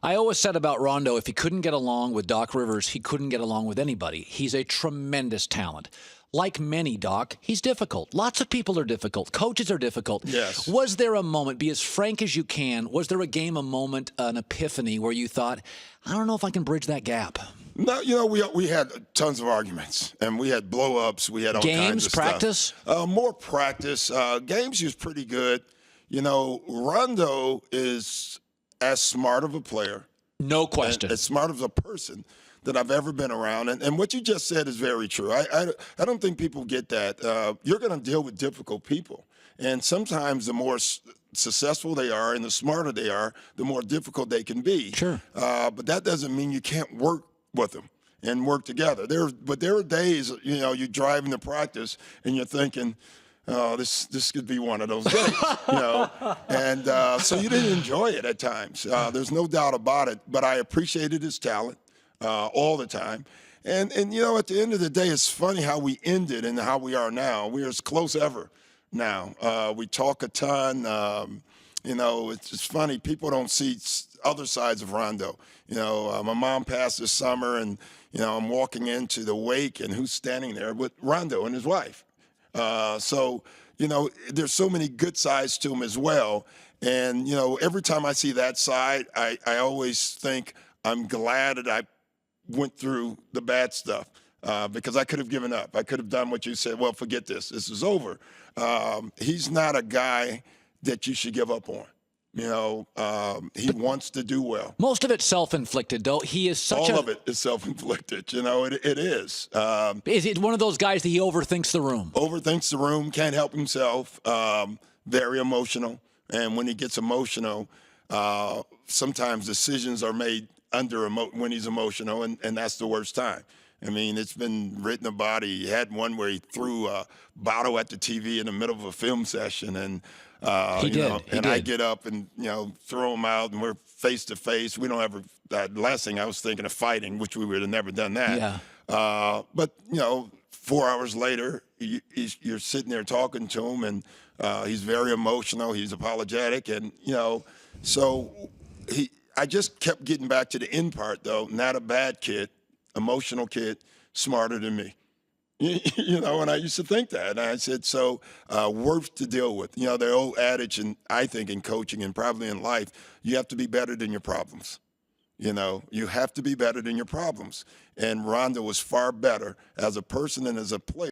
I always said about Rondo, if he couldn't get along with Doc Rivers, he couldn't get along with anybody. He's a tremendous talent. Like many, Doc, he's difficult. Lots of people are difficult. Coaches are difficult. Yes. Was there a moment, be as frank as you can, was there a moment, an epiphany where you thought, I don't know if I can bridge that gap? No, we had tons of arguments, and we had blow-ups. We had all kinds of practice? stuff. More practice. Games, he was pretty good. Rondo is as smart of a player. No question. As smart of a person that I've ever been around. And what you just said is very true. I don't think people get that. You're going to deal with difficult people. And sometimes the more successful they are and the smarter they are, the more difficult they can be. Sure. But that doesn't mean you can't work with them and work together. But there are days, you're driving to practice and you're thinking, oh, this could be one of those days, And so you didn't enjoy it at times. There's no doubt about it. But I appreciated his talent all the time. And at the end of the day, it's funny how we ended and how we are now. We're as close ever now. We talk a ton. It's just funny. People don't see other sides of Rondo. My mom passed this summer, and, I'm walking into the wake, and who's standing there with Rondo and his wife. So there's so many good sides to him as well. And, every time I see that side, I always think I'm glad that I went through the bad stuff because I could have given up. I could have done what you said. Well, forget this. This is over. He's not a guy that you should give up on. He wants to do well. Most of it's self-inflicted, though. He is such All of it is self-inflicted. It is. Is it one of those guys that he overthinks the room? Overthinks the room, can't help himself, very emotional. And when he gets emotional, sometimes decisions are made when he's emotional, and that's the worst time. I mean, it's been written about. He had one where he threw a bottle at the TV in the middle of a film session, and he did. I get up and throw him out, and we're face to face. We don't ever. The last thing I was thinking of fighting, which we would have never done that. Yeah. But 4 hours later, you're sitting there talking to him, and he's very emotional. He's apologetic, and so I just kept getting back to the end part, though. Not a bad kid, emotional kid, smarter than me. And I used to think that. And I said, so worth to deal with. The old adage, and I think in coaching and probably in life, you have to be better than your problems. You have to be better than your problems. And Rondo was far better as a person and as a player.